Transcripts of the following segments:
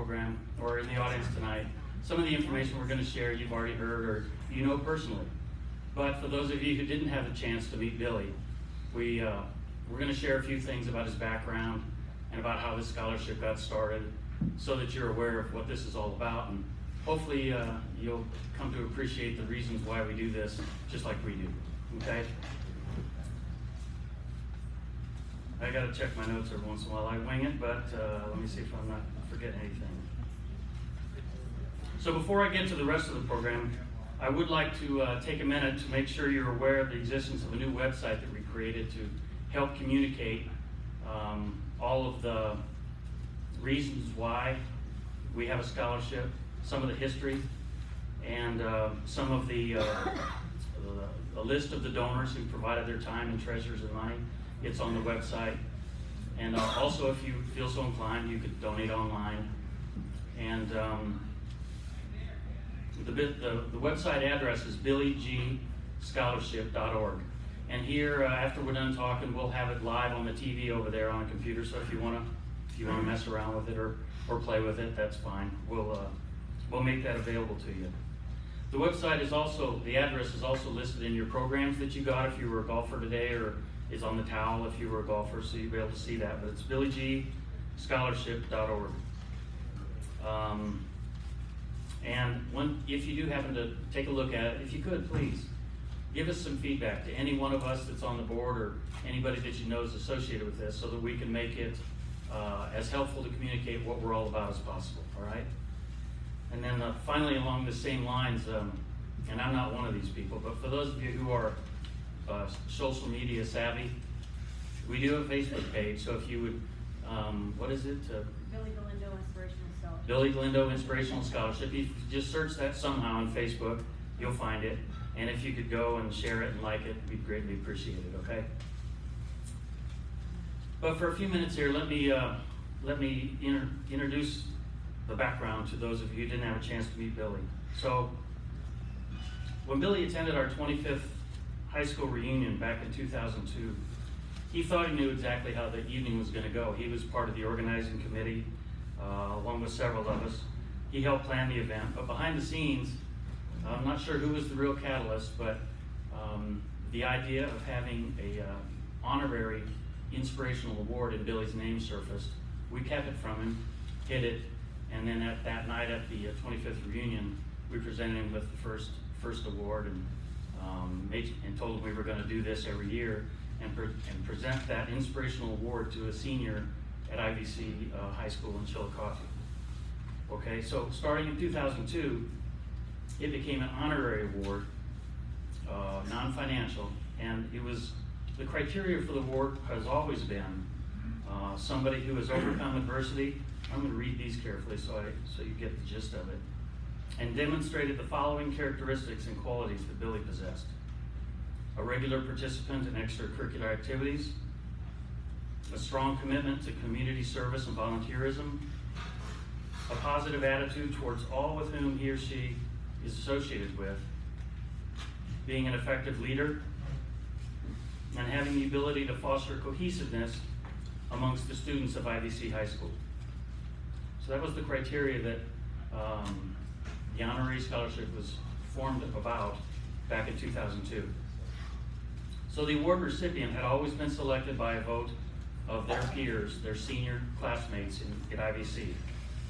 program or in the audience tonight, some of the information we're going to share you've already heard or you know personally. But for those of you who didn't have the chance to meet Billy, we're going to share a few things about his background and about how this scholarship got started so that you're aware of what this is all about, and hopefully you'll come to appreciate the reasons why we do this just like we do. Okay? I got to check my notes every once in a while. I wing it, but let me see if I'm not forgetting anything. So before I get to the rest of the program, I would like to take a minute to make sure you're aware of the existence of a new website that we created to help communicate all of the reasons why we have a scholarship, some of the history, and some of the a list of the donors who provided their time and treasures and money. It's on the website. And also, if you feel so inclined, you could donate online. And the website address is BillyGscholarship.org. And here, after we're done talking, we'll have it live on the TV over there on a computer. So if you want to mess around with it or play with it, that's fine. We'll make that available to you. The website is also, the address is also listed in your programs that you got if you were a golfer today, or is on the towel if you were a golfer, so you'll be able to see that. But it's BillyGscholarship.org. And if you do happen to take a look at it, if you could, please give us some feedback to any one of us that's on the board or anybody that you know is associated with this, so that we can make it as helpful to communicate what we're all about as possible. All right. And then finally, along the same lines, and I'm not one of these people, but for those of you who are social media savvy, we do have a Facebook page. So if you would, what is it? Billy Galindo Inspirational Scholarship. Billy Galindo Inspirational Scholarship. If you just search that somehow on Facebook, you'll find it. And if you could go and share it and like it, we'd greatly appreciate it. Okay. But for a few minutes here, let me introduce the background to those of you who didn't have a chance to meet Billy. So when Billy attended our 25th high school reunion back in 2002, he thought he knew exactly how the evening was going to go. He was part of the organizing committee, along with several of us. He helped plan the event, but behind the scenes, I'm not sure who was the real catalyst, but the idea of having a honorary inspirational award in Billy's name surfaced. We kept it from him, hid it, and then at that night at the 25th reunion, we presented him with the first award, and told him we were going to do this every year and present that inspirational award to a senior at IVC High School in Chillicothe. Okay, so starting in 2002, it became an honorary award, non-financial, and it was, the criteria for the award has always been somebody who has overcome adversity. I'm going to read these carefully so you get the gist of it. And demonstrated the following characteristics and qualities that Billy possessed: a regular participant in extracurricular activities, a strong commitment to community service and volunteerism, a positive attitude towards all with whom he or she is associated with, being an effective leader, and having the ability to foster cohesiveness amongst the students of IVC High School. So that was the criteria that the honorary scholarship was formed about back in 2002. So the award recipient had always been selected by a vote of their peers, their senior classmates at IVC,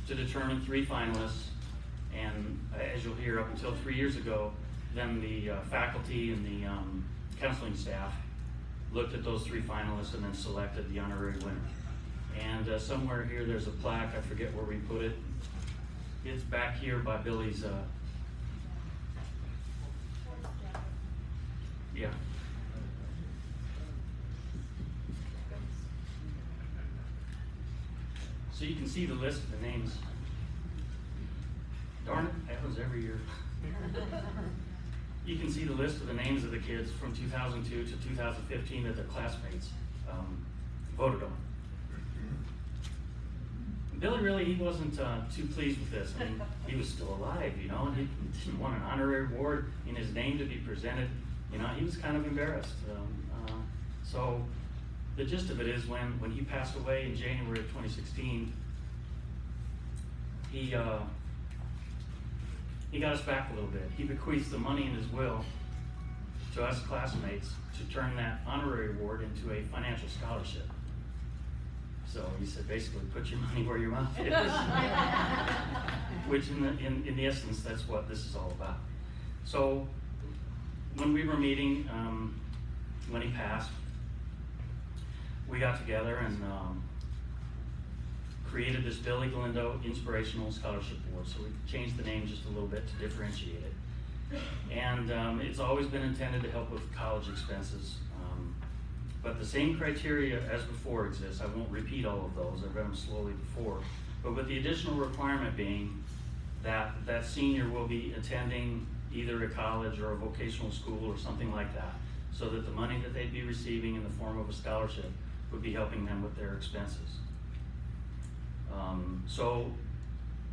to determine 3 finalists. And as you'll hear, up until 3 years ago, then the faculty and the counseling staff looked at those 3 finalists and then selected the honorary winner. And somewhere here there's a plaque, I forget where we put it. It's back here by Billy's, yeah. So you can see the list of the names. Darn it, that was every year. You can see the list of the names of the kids from 2002 to 2015 that their classmates voted on. Billy really, he wasn't too pleased with this. I mean, he was still alive, you know, and he didn't want an honorary award in his name to be presented. You know, he was kind of embarrassed. So the gist of it is when he passed away in January of 2016, he got us back a little bit. He bequeathed the money in his will to us classmates to turn that honorary award into a financial scholarship. So he said, basically, put your money where your mouth is. Which in the essence, that's what this is all about. So when we were meeting, when he passed, we got together and created this Billy Galindo Inspirational Scholarship Board. So we changed the name just a little bit to differentiate it. And it's always been intended to help with college expenses. But the same criteria as before exists. I won't repeat all of those. I've read them slowly before. But with the additional requirement being that that senior will be attending either a college or a vocational school or something like that, so that the money that they'd be receiving in the form of a scholarship would be helping them with their expenses. So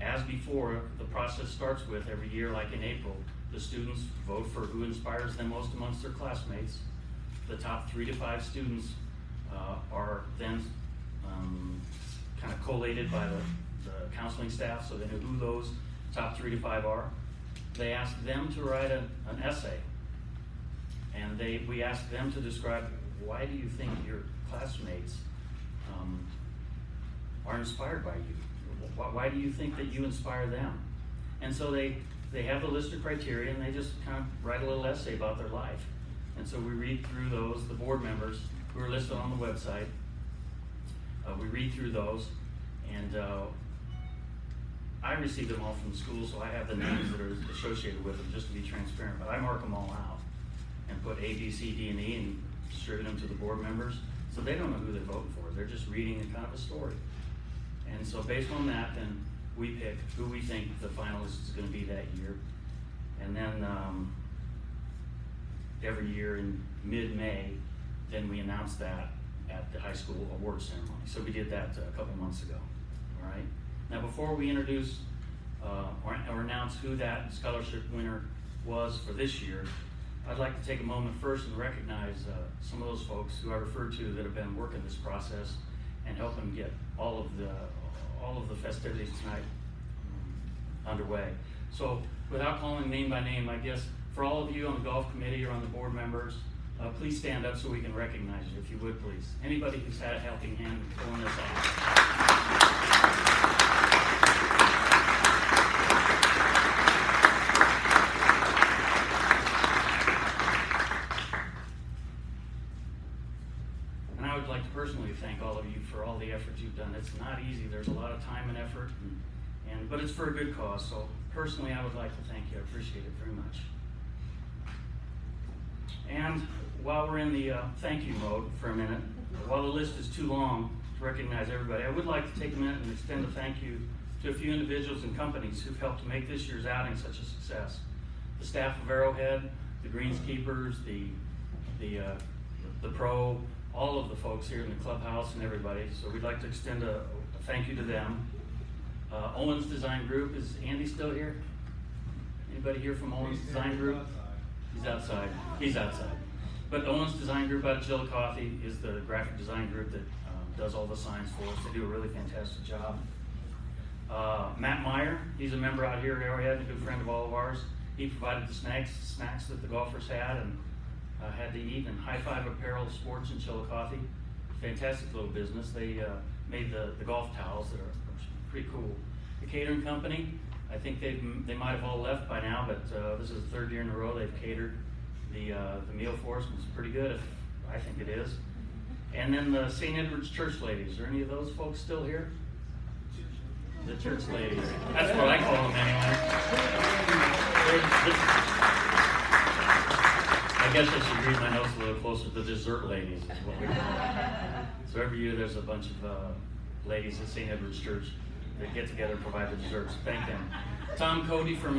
as before, the process starts with every year, like in April, the students vote for who inspires them most amongst their classmates. The top 3 to 5 students are then kind of collated by the counseling staff, so they know who those top 3 to 5 are. They ask them to write an essay, and we ask them to describe, why do you think your classmates are inspired by you? Why do you think that you inspire them? And so they have the list of criteria, and they just kind of write a little essay about their life. And so we read through those, the board members who are listed on the website. We read through those, and I receive them all from the school, so I have the names that are associated with them, just to be transparent. But I mark them all out and put A, B, C, D, and E, and distribute them to the board members, so they don't know who they're voting for. They're just reading a kind of a story. And so based on that, then we pick who we think the finalist is going to be that year. And then every year in mid-May, then we announce that at the high school award ceremony. So we did that a couple months ago. All right. Now, before we introduce or announce who that scholarship winner was for this year, I'd like to take a moment first and recognize some of those folks who I referred to that have been working this process and helping get all of the festivities tonight underway. So, without calling name by name, I guess for all of you on the golf committee or on the board members, please stand up so we can recognize you, if you would, please. Anybody who's had a helping hand in pulling this off. And I would like to personally thank all of you for all the effort you've done. It's not easy. There's a lot of time and effort, but it's for a good cause. So personally, I would like to thank you. I appreciate it very much. And while we're in the thank you mode for a minute, while the list is too long to recognize everybody, I would like to take a minute and extend a thank you to a few individuals and companies who've helped to make this year's outing such a success. The staff of Arrowhead, the greenskeepers, the pro, all of the folks here in the clubhouse and everybody. So we'd like to extend a thank you to them. Owens Design Group, is Andy still here? Anybody here from Owens Design Group? He's outside. He's outside. But Owens Design Group out of Chillicothe is the graphic design group that does all the signs for us. They do a really fantastic job. Matt Meyer, he's a member out here at Arrowhead, a good friend of all of ours. He provided the snacks that the golfers had and had to eat. And High Five Apparel Sports in Chillicothe, fantastic little business. They made the golf towels that are pretty cool. The catering company, I think they might have all left by now, but this is the third year in a row they've catered the meal for us. It's pretty good, I think it is. And then the St. Edward's Church Ladies. Are any of those folks still here? The church ladies. That's what I call them anyway. I guess I should read my notes a little closer. The dessert ladies is what we call them. So every year there's a bunch of ladies at St. Edward's Church that get together and provide the desserts. Thank them. Tom Cody from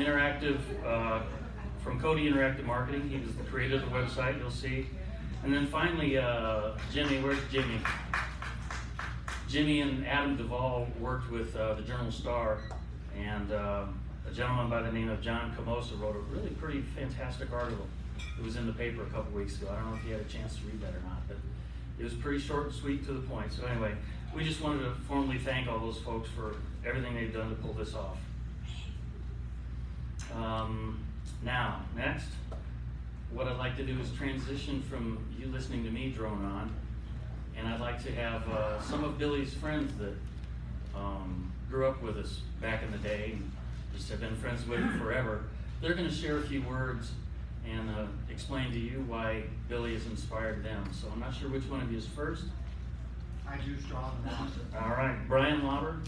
Cody Interactive Marketing. He was the creator of the website, you'll see. And then finally, Jimmy. Where's Jimmy? Jimmy and Adam Duvall worked with the Journal Star, and a gentleman by the name of John Camosa wrote a really pretty fantastic article. It was in the paper a couple weeks ago. I don't know if you had a chance to read that or not, but it was pretty short and sweet to the point. So anyway, we just wanted to formally thank all those folks for everything they've done to pull this off. Now, next, what I'd like to do is transition from you listening to me drone on, and I'd like to have some of Billy's friends that grew up with us back in the day and just have been friends with him forever. They're going to share a few words and explain to you why Billy has inspired them. So I'm not sure which one of you is first. I do strong. All right, Brian Lauber.